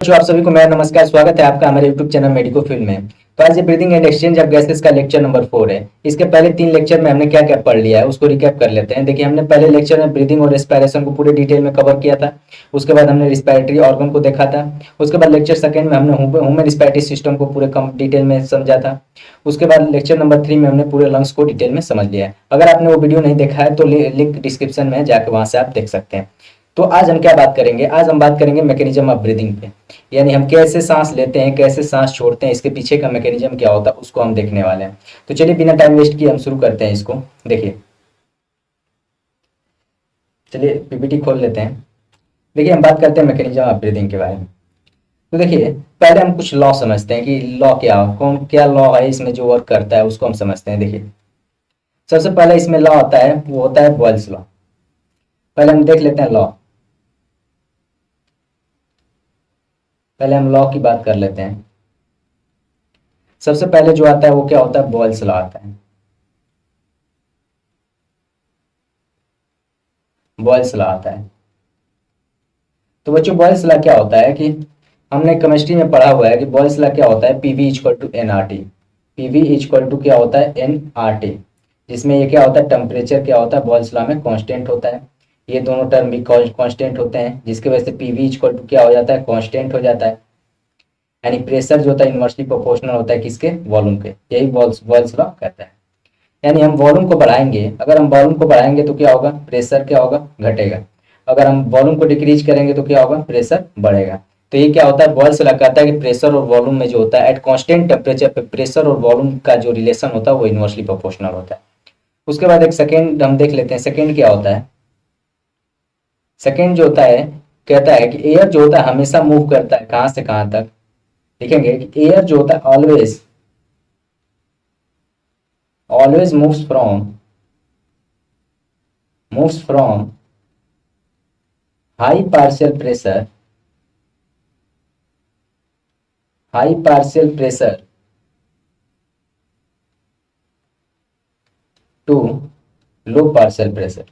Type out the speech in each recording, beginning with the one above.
जो आप सभी को मेरा नमस्कार, स्वागत है आपका हमारे YouTube चैनल मेडिको फील्ड में। तो आज ये breathing and exchange of gases का लेक्चर नंबर 4 है। इसके पहले 3 लेक्चर में हमने क्या क्या पढ़ लिया है उसको रिकैप कर लेते हैं। देखिए, हमने पहले लेक्चर में ब्रीदिंग और रेस्पिरेशन को पूरे डिटेल में कवर किया था। उसके बाद हमने रिस्पिरेटरी ऑर्गन को देखा था। उसके बाद लेक्चर सेकंड में हमने ह्यूमन रिस्पिरेटरी सिस्टम को पूरे कम डिटेल में समझा था। उसके बाद लेक्चर नंबर 3 में हमने पूरे लंग्स को डिटेल में समझ लिया है। अगर आपने वो वीडियो नहीं देखा है तो लिंक डिस्क्रिप्शन में जाकर वहां से आप देख सकते हैं। तो आज हम क्या बात करेंगे? आज हम बात करेंगे मैकेनिज्म ऑफ ब्रीदिंग पे, यानी हम कैसे सांस लेते हैं, कैसे सांस छोड़ते हैं, इसके पीछे का मैकेनिज्म क्या होता है उसको हम देखने वाले हैं। तो चलिए बिना टाइम वेस्ट किए हम शुरू करते हैं इसको। देखिए, चलिए पीपीटी खोल लेते हैं। देखिए, हम बात करते हैं मैकेनिज्म ऑफ ब्रीदिंग के बारे में। तो देखिए, पहले हम कुछ लॉ समझते हैं कि लॉ क्या लॉ है इसमें जो वर्क करता है उसको हम समझते हैं। देखिए, सबसे पहले इसमें लॉ आता है, वो होता है बॉयल्स लॉ। पहले हम देख लेते हैं लॉ। पहले हम लॉ की बात कर लेते हैं। सबसे पहले जो आता है वो क्या होता है? बॉयल्स लॉ आता है। बॉयल्स लॉ आता है। तो बच्चों, बॉयल्स लॉ क्या होता है कि हमने केमिस्ट्री में पढ़ा हुआ है कि बॉयल्स लॉ क्या होता है? PV equal to N R T. PV equal to क्या होता है? N R T. जिसमें ये क्या होता है? टेम्परेचर क्या होता है बॉयल्स लॉ में? कांस्टेंट होता है। ये दोनों टर्म भी कांस्टेंट होते हैं, जिसकी वजह से पीवी इक्वल टू क्या हो जाता है? कांस्टेंट हो जाता है। यानी प्रेशर जो होता है इनवर्सली प्रोपोर्शनल होता है किसके? वॉल्यूम के। यही बॉयल्स लॉ कहता है। यानी हम वॉल्यूम को बढ़ाएंगे, अगर हम वॉल्यूम को बढ़ाएंगे तो क्या होगा? प्रेशर क्या होगा? घटेगा। अगर हम वॉल्यूम को डिक्रीज करेंगे तो क्या होगा? प्रेशर बढ़ेगा। तो ये क्या होता है? बॉयल्स लॉ कहता है कि प्रेशर और वॉल्यूम में जो होता है एट कांस्टेंट टेम्परेचर पे प्रेशर और वॉल्यूम का जो रिलेशन होता है वो इनवर्सली प्रोपोर्शनल होता है। उसके बाद एक सेकेंड हम देख लेते हैं। सेकेंड क्या होता है? सेकेंड जो होता है, कहता है कि एयर जो होता है हमेशा मूव करता है कहाँ से कहाँ तक। देखेंगे कि एयर जो होता है always always moves from high partial pressure high partial pressure to low partial pressure.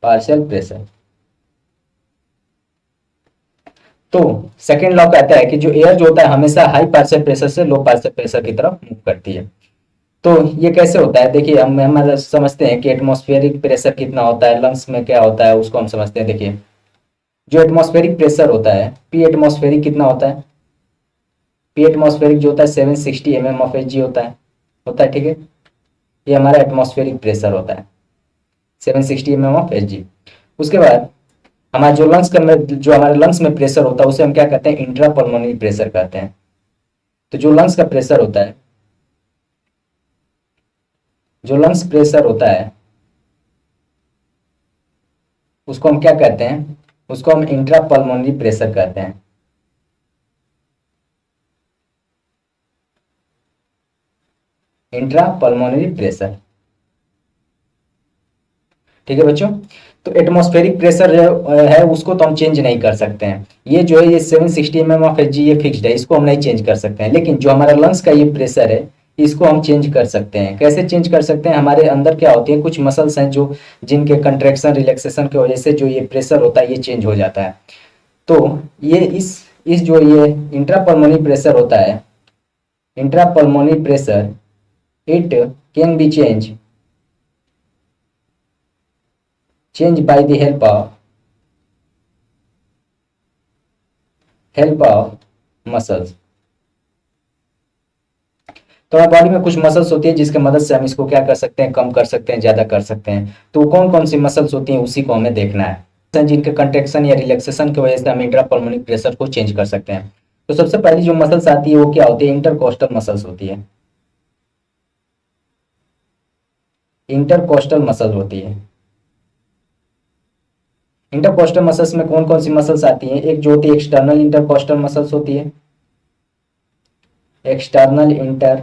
Partial pressure. तो सेकेंड लॉ कहता है कि जो एयर जो होता है हमेशा हाई पार्शियल प्रेशर से लो पार्शियल प्रेशर की तरफ मूव करती है। तो ये कैसे होता है? देखिए, हम समझते हैं कि एटमॉस्फेरिक प्रेशर कितना होता है, लंग्स में क्या होता है उसको हम समझते हैं। देखिए, जो एटमॉस्फेरिक प्रेशर होता है, पी एटमॉस्फेरिक कितना होता है? पी एटमॉस्फेरिक जो होता है 760 mm ऑफ एच जी होता है, ठीक है। ये हमारा एटमॉस्फेरिक प्रेशर होता है 760 mm ऑफ एच जी। उसके बाद हमारा जो हमारे लंग्स में प्रेशर होता है उसे हम क्या कहते हैं? इंट्रा पल्मोनरी प्रेशर कहते हैं। तो जो लंग्स प्रेशर होता है उसको हम क्या कहते हैं? उसको हम इंट्रा पल्मोनरी प्रेशर कहते हैं। इंट्रा पल्मोनरी प्रेशर, ठीक है बच्चों। तो एटमॉस्फेरिक प्रेशर जो है उसको तो हम चेंज नहीं कर सकते हैं। ये जो है ये 760 mm ऑफ एच जी ये फिक्स्ड है, इसको हम नहीं चेंज कर सकते हैं। लेकिन जो हमारा लंग्स का ये प्रेशर है इसको हम चेंज कर सकते हैं। कैसे चेंज कर सकते हैं? हमारे अंदर क्या होती है, कुछ मसल्स हैं जो जिनके कंट्रैक्शन रिलैक्सेशन की वजह से जो ये प्रेशर होता है ये चेंज हो जाता है। तो ये इस जो ये इंट्रापल्मोनरी प्रेशर होता है, intrapulmonary pressure it can be change by the help of muscles. तो हमारी बॉडी में कुछ मसल्स होती है जिसके मदद से हम इसको क्या कर सकते हैं? कम कर सकते हैं, ज्यादा कर सकते हैं। तो कौन कौन सी मसल्स होती हैं उसी को हमें देखना है, जिनके कंट्रेक्शन या रिलैक्सेशन की वजह से हम इंट्रापल्मोनरी प्रेशर को चेंज कर सकते हैं। तो सबसे पहली जो मसल्स आती है वो क्या होती है? इंटरकोस्टल मसल्स होती है। इंटरकोस्टल मसल होती है। इंटरकोस्टल मसल्स में कौन कौन सी मसल्स आती हैं? एक जो होती है एक्सटर्नल इंटरकोस्टल मसल्स होती है। एक्सटर्नल इंटर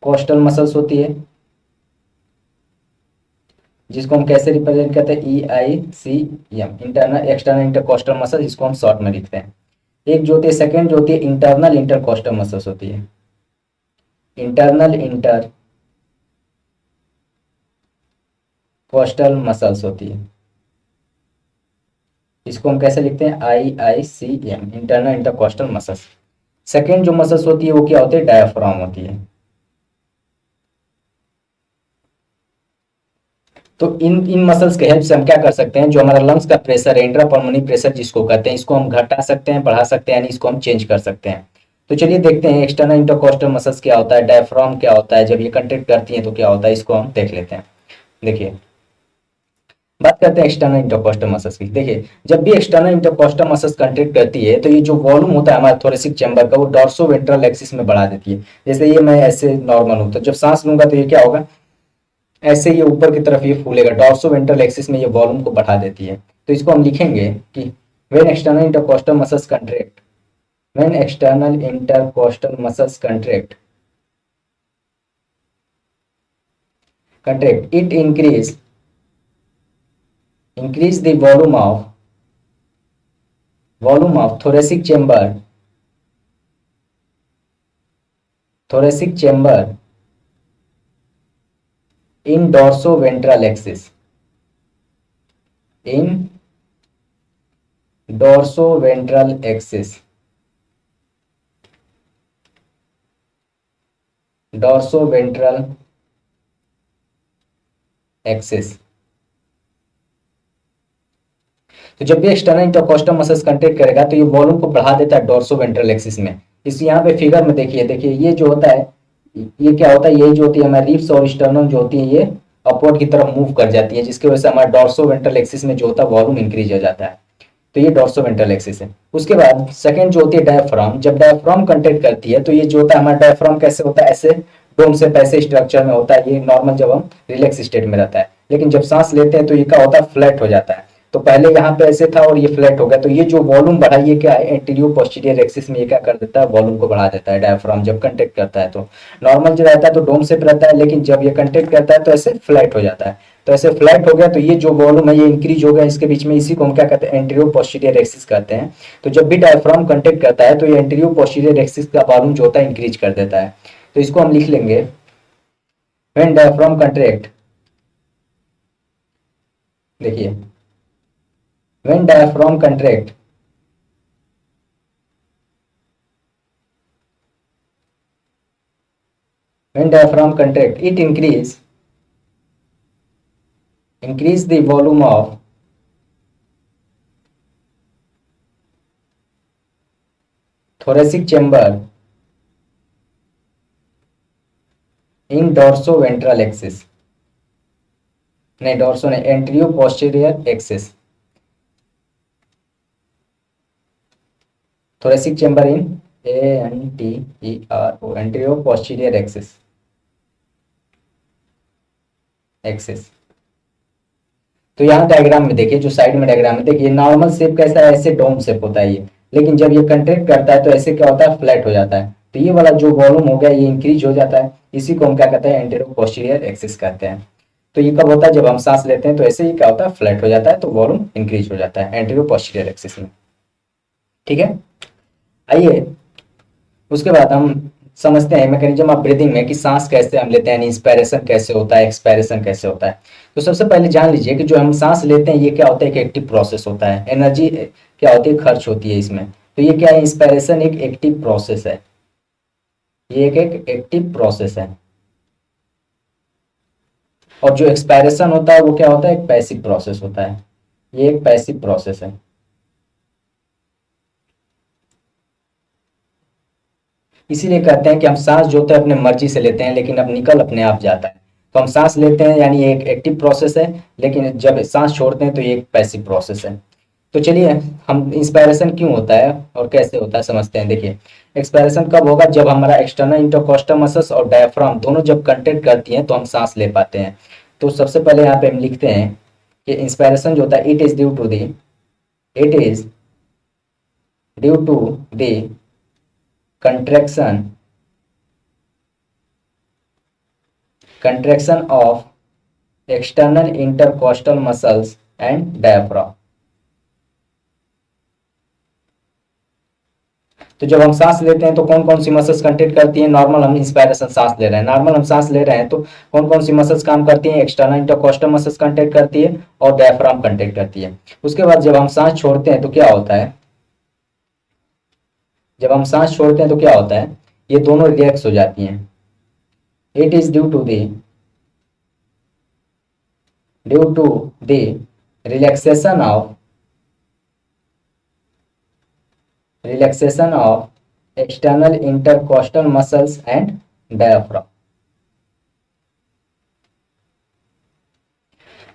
कोस्टल मसल्स होती है, जिसको हम कैसे रिप्रेजेंट करते हैं? EICM, internal external intercostal muscle, जिसको हम शॉर्ट में लिखते हैं। एक जो होती है सेकंड जो होती है इंटरनल इंटरकोस्टल मसल्स होती है। इंटरनल इंटर कोस्टल मसल्स होती है। इसको हम कैसे लिखते हैं, IICM, internal intercostal muscles. Second जो मसल्स होती है वो क्या होती है, डायफ्राम होती है। तो इन मसल्स के हेल्प से हम क्या कर सकते हैं, जो हमारा लंग्स का प्रेशर है, इंट्रा पल्मोनरी प्रेशर जिसको कहते हैं, इसको हम घटा सकते हैं, बढ़ा सकते हैं, यानी इसको हम चेंज कर सकते हैं। तो चलिए देखते हैं एक्सटर्नल इंटरकोस्टल मसल्स क्या होता है, डायफ्राम क्या होता है, जब ये कंट्रैक्ट करती हैं तो क्या होता है, इसको हम देख लेते हैं। देखिए, बात करते हैं एक्सटर्नल इंटरकोस्टल मसल्स की। देखिए, जब भी एक्सटर्नल इंटरकोस्टल मसल्स कंट्रैक्ट करती है तो ये जो वॉल्यूम होता है हमारे थोरेसिक चैम्बर का, वो डॉर्सो वेंट्रल एक्सिस में बढ़ा देती है। जैसे ये मैं ऐसे नॉर्मल हूं, तो जब सांस लूंगा तो ये क्या होगा, ऐसे ये ऊपर की तरफ ये फूलेगा, डॉर्सो वेंट्रल एक्सिस में ये वॉल्यूम को बढ़ा देती है। तो इसको हम लिखेंगे कि when external intercostal muscles contract, when external intercostal muscles contract it increase the volume of thoracic chamber in dorsoventral axis, in dorsoventral axis, dorsoventral axis। तो जब भी एक्सटर्नल इंटरकोस्टल मसल्स कंट्रैक्ट करेगा तो ये वॉल्यूम को बढ़ा देता है डोर्सो वेंट्रल एक्सिस में। इस यहाँ पे फिगर में देखिए, देखिए ये जो होता है, ये क्या होता है, ये जो होती है हमारी रिब्स और स्टर्नम जो होती है ये अपवर्ड की तरफ मूव कर जाती है, जिसकी वजह से हमारा डोर्सो वेंट्रल एक्सिस में जो होता है वॉल्यूम इंक्रीज हो जाता है। तो ये डोर्सो वेंट्रल एक्सिस है। उसके बाद सेकंड जो होती है डायफ्राम, जब डायफ्राम कंट्रैक्ट करती है तो ये जो होता है हमारा डायफ्राम कैसे होता है, ऐसे डोम से पैसे स्ट्रक्चर में होता है, ये नॉर्मल जब हम रिलैक्स स्टेट में रहता है। लेकिन जब सांस लेते हैं तो ये क्या होता है, फ्लैट हो जाता है। तो पहले यहाँ पे ऐसे था और ये फ्लैट हो गया, तो ये जो वॉल्यूम बढ़ा, ये क्या है, एंटीरियर पोस्टीरियर एक्सिस में ये क्या कर देता है, वॉल्यूम को बढ़ा देता है डायफ्राम जब कंट्रैक्ट करता है। तो नॉर्मल जो रहता है तो डोम से रहता है, लेकिन जब ये कंट्रैक्ट करता है तो ऐसे फ्लैट हो जाता है। तो ऐसे फ्लैट हो गया तो ये जो वॉल्यूम है ये इंक्रीज हो गया इसके बीच में, इसी को हम क्या कहते हैं, एंटीरियर पोस्टीरियर एक्सिस कहते हैं। तो जब भी डायफ्राम कंट्रैक्ट करता है तो ये एंटीरियर पोस्टीरियर एक्सिस का वॉल्यूम जो होता है इंक्रीज कर देता है। तो इसको हम लिख लेंगे, व्हेन डायफ्राम कंट्रैक्ट, देखिए when diaphragm contract, when diaphragm contract it increase the volume of thoracic chamber in dorsoventral axis, नहीं डोर्सो नहीं, antero posterior axis, thoracic chamber in ANTERO, antero posterior axis. तो यहाँ डायग्राम में देखिए, जो side में diagram में देखिए, नॉर्मल शेप कैसा है, ऐसे डोम शेप होता है ये, लेकिन जब ये कंट्रैक्ट करता है तो ऐसे क्या होता है, फ्लैट हो जाता है। तो ये वाला जो वॉल्यूम हो गया ये इंक्रीज हो जाता है, इसी को हम क्या कहते हैं, एंटीरो पोस्टीरियर एक्सिस कहते हैं। तो ये कब होता है, जब हम सांस लेते हैं तो ऐसे ही क्या होता है, फ्लैट हो जाता है, तो वॉल्यूम इंक्रीज हो जाता है एंटीरो पोस्टीरियर एक्सिस में। ठीक है, आइए उसके बाद हम समझते हैं मैकेनिज्म ऑफ ब्रीदिंग में कि सांस कैसे हम लेते हैं, इंस्पायरेशन कैसे होता है, एक्सपायरेशन कैसे होता है। तो सबसे पहले जान लीजिए कि जो हम सांस लेते हैं ये क्या होता है, एक एक्टिव प्रोसेस होता है, एनर्जी क्या होती है, खर्च होती है इसमें। तो ये क्या है, इंस्पायरेशन एक एक्टिव प्रोसेस है, ये एक एक्टिव प्रोसेस है। और जो एक्सपायरेशन होता है वो क्या होता है, एक पैसिव प्रोसेस होता है, ये एक पैसिव प्रोसेस है। इसीलिए कहते हैं कि हम सांस जो होता है अपने मर्जी से लेते हैं, लेकिन अब निकल अपने आप जाता है। तो हम सांस लेते हैं यानी ये एक एक्टिव प्रोसेस है, लेकिन जब सांस छोड़ते हैं तो ये एक पैसिव प्रोसेस है। तो चलिए हम इंस्पायरेशन क्यों होता है और कैसे होता है समझते हैं। देखिए, एक्सपायरेशन कब होगा, जब हमारा एक्सटर्नल इंटरकोस्टल मसल्स और डायफ्राम दोनों जब कंट्रैक्ट करती हैं तो हम सांस ले पाते हैं। तो सबसे पहले यहाँ पे हम लिखते हैं कि इंस्पायरेशन जो होता है, it is due to the contraction of external intercostal muscles and diaphragm। तो जब हम सांस लेते हैं तो कौन कौन सी मसल्स कंट्रैक्ट करती हैं? नॉर्मल हम इंस्पायरेशन सांस ले रहे हैं, नॉर्मल हम सांस ले रहे हैं तो कौन कौन सी मसल्स काम करती हैं? एक्सटर्नल इंटरकोस्टल मसल्स कंट्रैक्ट करती है और डायफ्राम कंट्रैक्ट करती है। उसके बाद जब हम सांस छोड़ते हैं तो क्या होता है? जब हम सांस छोड़ते हैं तो क्या होता है? ये दोनों रिलैक्स हो जाती हैं। It is due to the relaxation of external intercostal muscles and diaphragm.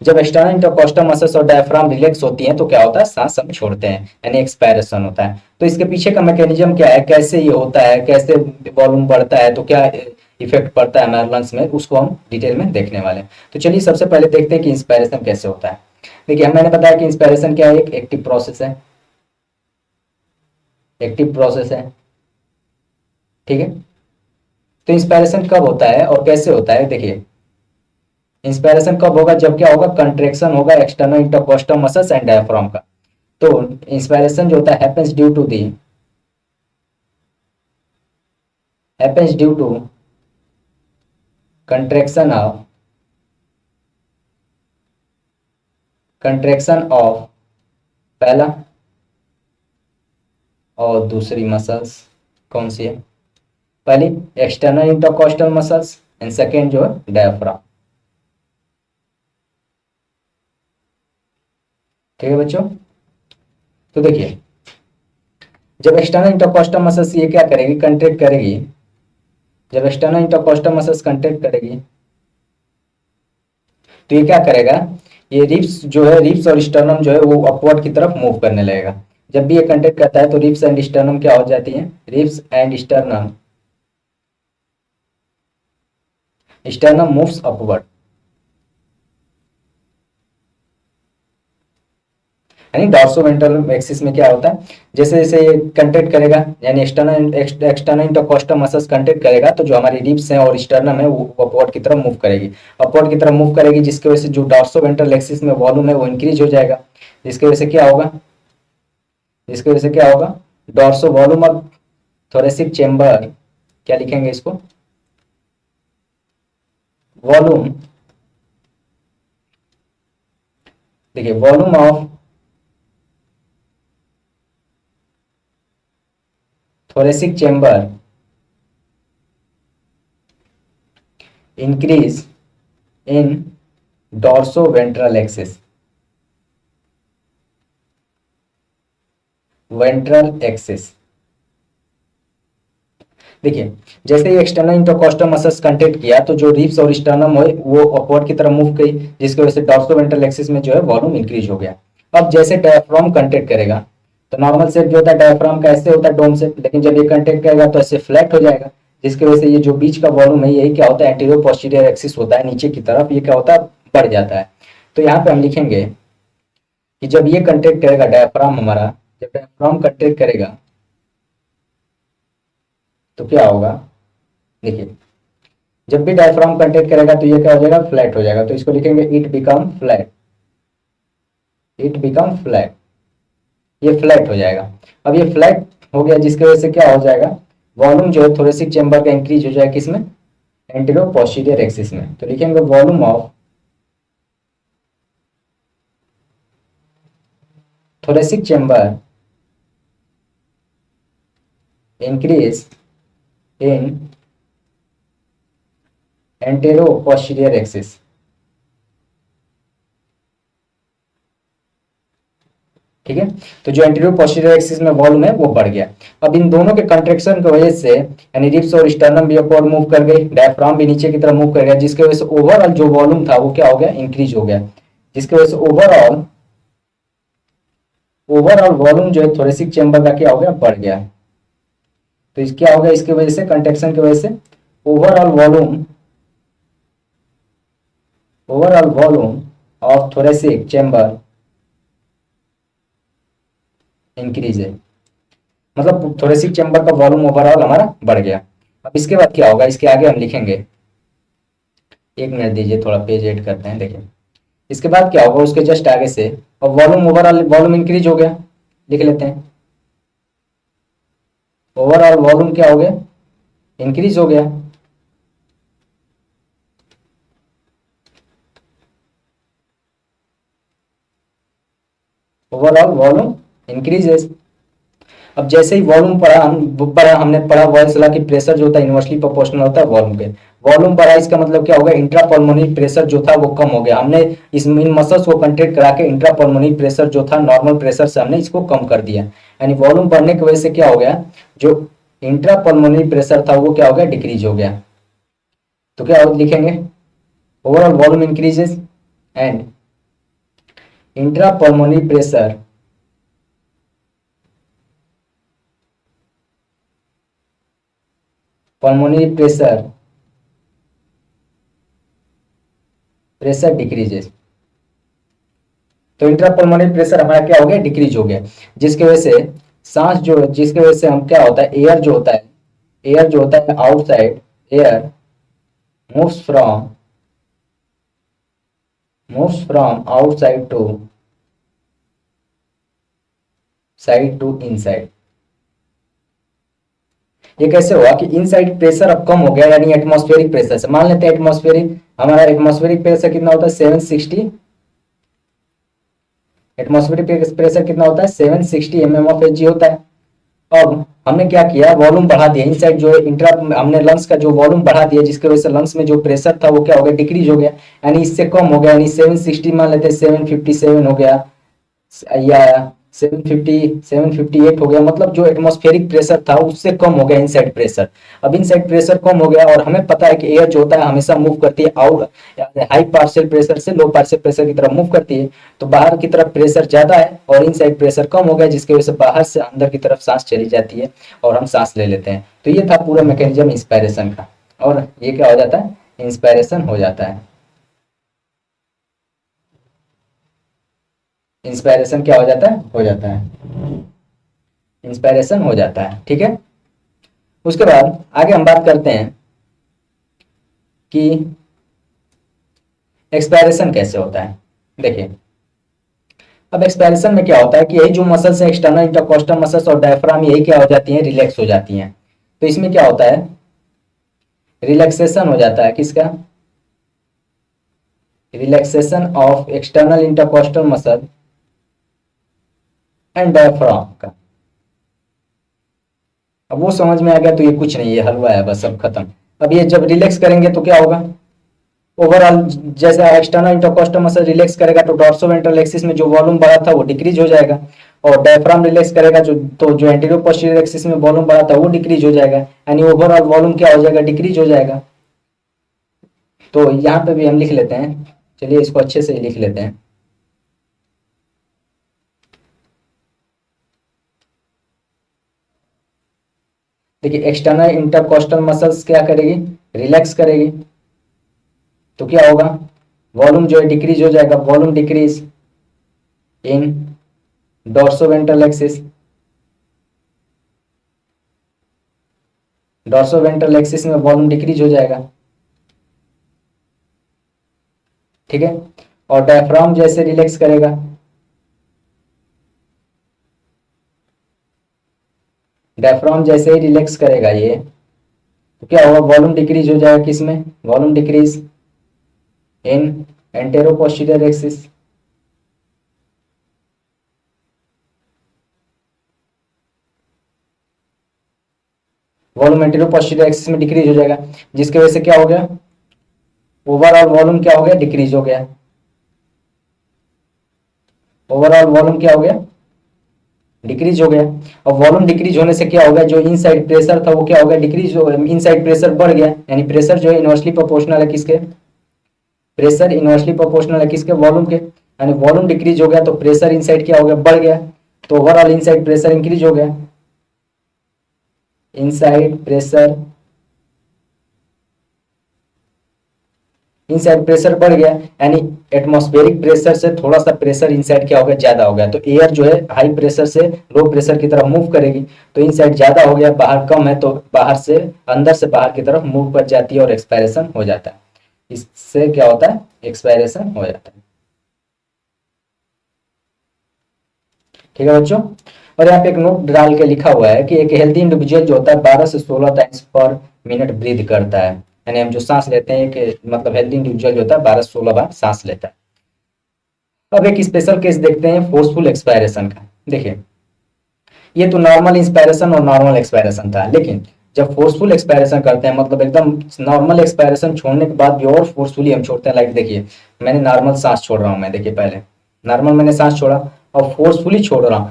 जब एक्सटर्नल इंटरकोस्टल मसल्स और डायफ्राम रिलैक्स होती हैं तो क्या होता है? सांस हम छोड़ते हैं, यानी एक्सपायरेशन होता है। तो इसके पीछे का मैकेनिज्म क्या है, कैसे ये होता है, कैसे वॉल्यूम बढ़ता है, तो क्या इफेक्ट पड़ता है हमारे लंग्स में, उसको हम डिटेल में देखने वाले हैं। तो चलिए सबसे पहले देखते हैं कि इंस्पायरेशन कैसे होता है। देखिए मैंने बताया कि इंस्पायरेशन क्या है? एक एक्टिव प्रोसेस है, एक्टिव प्रोसेस है, ठीक है। तो इंस्पायरेशन कब होता है और कैसे होता है? देखिए इंस्पायरेशन कब होगा? जब क्या होगा? कंट्रेक्शन होगा external intercostal muscles and diaphragm का। तो इंस्पायरेशन जो होता है happens due to contraction of पहला और दूसरी मसल्स। कौन सी है? पहली external intercostal muscles and second जो है डायफ्राम। ठीक है बच्चों। तो देखिए जब एक्सटर्नल इंटरकोस्टल मसल्स ये क्या करेगी? कंट्रैक्ट करेगी। जब एक्सटर्नल इंटरकोस्टल मसल्स कंट्रैक्ट करेगी तो ये क्या करेगा? ये रिब्स जो है, रिब्स और स्टर्नम जो है वो अपवर्ड की तरफ मूव करने लगेगा। जब भी ये कंट्रैक्ट करता है तो रिब्स एंड स्टर्नम क्या हो जाती है? Ribs and sternum moves upward, यानी डॉर्सोवेंट्रल एक्सिस में क्या होता है? जैसे जैसे ये कंट्रैक्ट करेगा, यानी एक्सटर्नल इंटरकोस्टल मसल्स कंट्रैक्ट करेगा तो जो हमारी रिब्स हैं और स्टर्नम है वो अपवर्ड की तरफ मूव करेगी। अपवर्ड की तरफ मूव करेगी जिसकी वजह से जो डॉर्सोवेंट्रल एक्सिस में वॉल्यूम है वो इंक्रीज हो जाएगा। जिसकी वजह से क्या होगा? जिसकी वजह से क्या होगा? Dorso volume of thoracic chamber, क्या लिखेंगे इसको? वॉल्यूम, देखिए volume of thoracic chamber increase in dorsoventral axis, ventral axis. देखिए जैसे ही एक्सटर्नल इंटरकोस्टल मसल्स कंट्रैक्ट किया तो जो रिब्स और स्टर्नम है वो अपवर्ड की तरफ मूव गई, जिसकी वजह से डॉर्सोवेंट्रल एक्सिस में जो है वॉल्यूम इंक्रीज हो गया। अब जैसे डायफ्राम कंट्रैक्ट करेगा तो नॉर्मल शेप जो होता है डायफ्राम का ऐसे होता है डोम शेप, लेकिन जब ये कंट्रैक्ट करेगा तो ऐसे फ्लैट हो जाएगा। जिसकी वजह से ये जो बीच का वॉल्यूम है यही क्या होता है? एंटीरियर पोस्टीरियर एक्सिस होता है, नीचे की तरफ ये क्या होता है? बढ़ जाता है। तो यहाँ पे हम लिखेंगे कि जब ये कंट्रैक्ट करेगा डायफ्राम हमारा, जब डायफ्राम कंट्रैक्ट करेगा तो क्या होगा? देखिए जब भी डायफ्राम कंट्रैक्ट करेगा तो ये क्या हो जाएगा? फ्लैट हो जाएगा। तो इसको लिखेंगे it become flat, it become flat, ये फ्लैट हो जाएगा। अब ये फ्लैट हो गया जिसकी वजह से क्या हो जाएगा? वॉल्यूम जो है थोरेसिक चेंबर का इंक्रीज हो जाएगा, किसमें? एंटीरियर पोस्टीरियर एक्सिस में। तो लिखेंगे volume of thoracic chamber increase in anteroposterior axis। ठीक है। तो जो एंटीरियर पोस्टीरियर एक्सिस में वॉल्यूम है वो बढ़ गया। अब इन दोनों के कंट्रेक्शन की वजह से यानी रिब्स और स्टर्नम भी अपवर्ड मूव कर गई, डायफ्राम भी नीचे की तरफ मूव कर गया, जिसकी वजह से ओवरऑल जो वॉल्यूम था वो क्या हो गया? इंक्रीज हो गया। जिसकी वजह से ओवरऑल ओवरऑल वॉल्यूम जो है थोरेसिक चेंबर का क्या हो गया? बढ़ गया। तो इस क्या हो गया? इसकी वजह से कंट्रेक्शन की वजह से overall volume of thoracic chamber increase है, मतलब थोरेसिक चेंबर का वॉल्यूम ओवरऑल हमारा बढ़ गया। अब इसके बाद क्या होगा? इसके आगे हम लिखेंगे, एक मिनट दीजिए, थोड़ा पेज ऐड करते हैं। देखिए इसके बाद क्या होगा? उसके जस्ट आगे से अब वॉल्यूम ओवरऑल वॉल्यूम इंक्रीज हो गया, लिख लेते हैं ओवरऑल वॉल्यूम क्या हो गया, इंक्रीज हो गया। Overall volume increases. अब जैसे ही वॉल्यूम बढ़ा हमने पढ़ा वॉल्स लॉ की प्रेशर जो होता है इनवर्सली प्रोपोर्शनल होता है वॉल्यूम के। वॉल्यूम बढ़ा इसका मतलब क्या होगा, इंट्रापल्मोनरी प्रेशर जो था वो कम हो गया। हमने इन मसल्स को कंट्रैक्ट करा के इंट्रापल्मोनरी प्रेशर जो था नॉर्मल प्रेशर से हमने इसको कम कर दिया। यानी वॉल्यूम बढ़ने की वजह से क्या हो गया, जो इंट्रापल्मोनरी प्रेशर था वो क्या हो गया, डिक्रीज हो गया। तो क्या लिखेंगे, overall volume increases and intrapulmonary pressure pulmonary pressure decreases. तो इंट्रापल्मोनरी प्रेशर हमारा क्या हो गया, डिक्रीज हो गया, जिसकी वजह से सांस जो, जिसकी वजह से हम क्या होता है, एयर जो होता है, एयर जो होता है outside, air moves from outside to side to inside. ये कैसे हुआ कि इनसाइड प्रेशर अब कम हो गया, यानी एटमॉस्फेरिक प्रेशर से। मान लेते हैं एटमॉस्फेरिक, हमारा एटमॉस्फेरिक प्रेशर कितना होता है 760, एटमॉस्फेरिक प्रेशर कितना होता है 760 mmHg होता है। अब हमने क्या किया, वॉल्यूम बढ़ा दिया इनसाइड जो इंट्रा, हमने लंग्स का जो वॉल्यूम बढ़ा दिया, जिसकी वजह से लंग्स में जो प्रेशर था वो क्या हो गया, डिक्रीज हो गया, यानी इससे कम हो गया। यानी 760 मान लेते हैं 757 हो गया, या 758 हो गया। मतलब जो एटमॉस्फेरिक प्रेशर था उससे कम हो गया इनसाइड प्रेशर। अब इनसाइड प्रेशर कम हो गया, और हमें पता है कि एयर जो होता है हमेशा मूव करती है आउट, हाई पार्शियल प्रेशर से लो पार्शियल प्रेशर की तरफ मूव करती है। तो बाहर की तरफ प्रेशर ज्यादा है और इनसाइड प्रेशर कम हो गया, जिसकी वजह से बाहर से अंदर की तरफ सांस चली जाती है और हम सांस ले लेते हैं। तो ये था पूरा मैकेनिज्म इंस्पायरेशन का, और ये क्या हो जाता है, इंस्पायरेशन हो जाता है। इंस्पायरेशन क्या हो जाता है, इंस्पायरेशन हो जाता है। ठीक है, उसके बाद आगे हम बात करते हैं कि एक्सपायरेशन कैसे होता है। देखिए, अब एक्सपायरेशन में क्या होता है कि यही जो मसल्स है एक्सटर्नल इंटरकोस्टल मसल्स और डायफ्राम, यही क्या हो जाती हैं, रिलैक्स हो जाती हैं। तो इसमें क्या होता है, रिलैक्सेशन हो जाता है किसका, relaxation of external intercostal muscle and diaphragm का। अब वो समझ में आ गया तो ये कुछ नहीं है, हलवा है बस, सब खत्म। अब ये जब रिलैक्स करेंगे तो क्या होगा, ओवरऑल जैसे एक्सटर्नल इंटरकोस्टल मसल रिलैक्स करेगा तो डॉर्सोवेंट्रल एक्सिस में जो वॉल्यूम बढ़ा था वो डिक्रीज हो जाएगा, और डायफ्राम रिलैक्स करेगा जो एंटीरियर पोस्टीरियर एक्सिस में वॉल्यूम बढ़ा था वो डिक्रीज हो जाएगा, यानी ओवरऑल वॉल्यूम क्या हो जाएगा, डिक्रीज हो जाएगा। तो यहाँ पे भी हम लिख लेते हैं, चलिए इसको अच्छे से लिख लेते हैं। देखिए, एक्सटर्नल इंटरकोस्टल मसल्स क्या करेगी, रिलैक्स करेगी, तो क्या होगा, वॉल्यूम जो है डिक्रीज हो जाएगा, volume decrease in dorsoventral axis, dorsoventral axis में वॉल्यूम डिक्रीज हो जाएगा। ठीक है, और डायफ्राम जैसे रिलैक्स करेगा, डायफ्राम जैसे ही रिलैक्स करेगा ये, तो क्या होगा, वॉल्यूम डिक्रीज हो जाएगा किसमें, volume decrease in antero posterior axis, volume antero posterior axis में डिक्रीज हो जाएगा, जिसकी वजह से क्या हो गया, ओवरऑल वॉल्यूम क्या हो गया, डिक्रीज हो गया। ओवरऑल वॉल्यूम क्या हो गया, डिक्रीज हो गया। अब वॉल्यूम डिक्रीज होने से क्या हो गया, जो इनसाइड प्रेशर था वो क्या हो गया, डिक्रीज हो गया, इनसाइड प्रेशर बढ़ गया, यानी प्रेशर जो है इनवर्सली प्रोपोर्शनल है किसके, प्रेशर इनवर्सली प्रोपोर्शनल है किसके, वॉल्यूम के, यानी वॉल्यूम डिक्रीज हो गया तो प्रेशर इनसाइड क्या हो गया, बढ़ गया। तो ओवरऑल इनसाइड प्रेशर इंक्रीज हो गया, इनसाइड प्रेशर, इनसाइड प्रेशर बढ़ गया, यानी एटमॉस्फेरिक प्रेशर से थोड़ा सा प्रेशर इनसाइड क्या हो गया, ज्यादा हो गया। तो एयर जो है हाई प्रेशर से लो प्रेशर की तरफ मूव करेगी, तो इनसाइड ज्यादा हो गया, बाहर कम है, तो बाहर से अंदर से बाहर की तरफ मूव कर जाती है और एक्सपायरेशन हो जाता है। इससे क्या होता है, एक्सपायरेशन हो जाता है। ठीक है बच्चों, और यहाँ पे एक नोट डाल के लिखा हुआ है कि एक हेल्दी इंडिविजुअल जो होता है 12 से 16 टाइम्स पर मिनट ब्रीथ करता है, यानी हम जो सांस लेते हैं कि मतलब हेल्दी इंडिविजुअल जो होता है 12 से 16 बार सांस लेता है। अब एक स्पेशल केस देखते हैं फोर्सफुल एक्सपायरेशन का। देखिए ये तो नॉर्मल इंस्पायरेशन और नॉर्मल एक्सपायरेशन था, लेकिन जब फोर्सफुल एक्सपायरेशन करते हैं मतलब एकदम नॉर्मल एक्सपायरेशन छोड़ने के बाद भी और फोर्सफुली हम छोड़ते हैं, लाइक देखिए मैंने नॉर्मल सांस छोड़ रहा हूं, मैं देखिए पहले नॉर्मल मैंने सांस छोड़ा और फोर्सफुली छोड़ रहा हूं,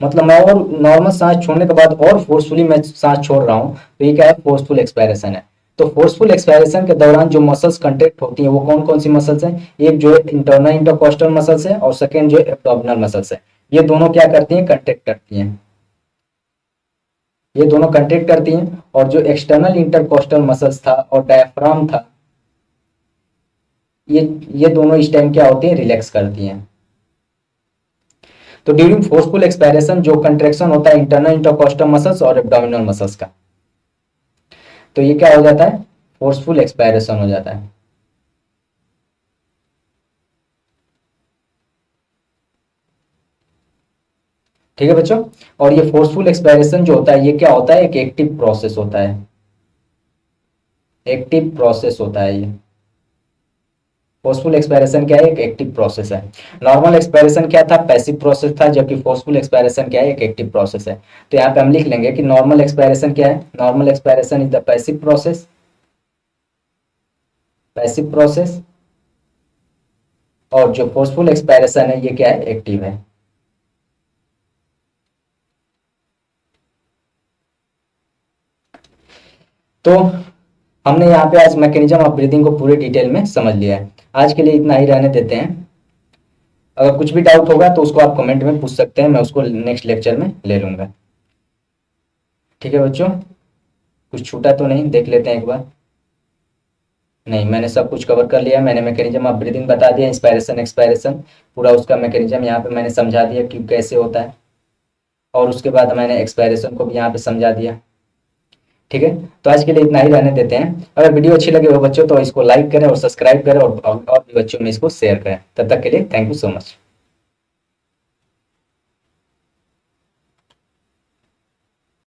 मतलब मैं और नॉर्मल सांस छोड़ने के बाद और फोर्सफुली मैं सांस छोड़ रहा हूँ, तो ये क्या है, फोर्सफुल एक्सपायरेशन है। तो फोर्सफुल एक्सपायरेशन के दौरान जो मसल्स कंट्रैक्ट होती हैं वो कौन कौन सी मसल्स हैं, एक जो है इंटरनल इंटरकोस्टल मसल्स है और सेकेंड जो है एब्डोमिनल मसल्स है। ये दोनों क्या करती हैं, कंट्रैक्ट करती हैं, ये दोनों कंट्रैक्ट करती हैं। और जो एक्सटर्नल इंटरकोस्टल मसल्स था और डायफ्राम था, ये ये दोनों इस टाइम क्या होती हैं, रिलैक्स करती हैं। तो ड्यूरिंग फोर्सफुल एक्सपायरेशन जो कंट्रैक्शन होता है इंटरनल इंटरकोस्टल मसल्स और एब्डोमिनल मसल्स का, तो ये क्या हो जाता है, फोर्सफुल एक्सपायरेशन हो जाता है। ठीक है बच्चों, और ये फोर्सफुल एक्सपायरेशन जो होता है ये क्या होता है, एक एक्टिव प्रोसेस होता है, एक्टिव प्रोसेस होता है ये। फोर्सफुल एक्सपायरेशन क्या है, एक एक्टिव प्रोसेस है। नॉर्मल एक्सपायरेशन क्या था, पैसिव प्रोसेस था, जबकि फोर्सफुल एक्सपायरेशन क्या है, एक एक्टिव प्रोसेस है। तो यहाँ पे हम लिख लेंगे कि नॉर्मल एक्सपायरेशन क्या है, normal expiration is the passive process, passive process, और जो फोर्सफुल एक्सपायरेशन है ये क्या है, एक्टिव है। तो हमने यहाँ पे आज मैकेनिज्म ऑफ ब्रीदिंग को पूरे डिटेल में समझ लिया है। आज के लिए इतना ही रहने देते हैं। अगर कुछ भी डाउट होगा तो उसको आप कमेंट में पूछ सकते हैं, मैं उसको नेक्स्ट लेक्चर में ले लूंगा। ठीक है बच्चों, कुछ छूटा तो नहीं, देख लेते हैं एक बार। नहीं, मैंने सब कुछ कवर कर लिया। मैंने मैकेनिज्म ऑफ ब्रीदिंग बता दिया, इंस्पायरेशन एक्सपायरेशन पूरा उसका मैकेनिज्म यहाँ पे मैंने समझा दिया कि कैसे होता है, और उसके बाद मैंने एक्सपायरेशन को भी यहाँ पे समझा दिया। ठीक है, तो आज के लिए इतना ही रहने देते हैं। अगर वीडियो अच्छी लगे हो बच्चों तो इसको लाइक करें और सब्सक्राइब करें और भी बच्चों में इसको शेयर करें। तब तक के लिए थैंक यू सो मच।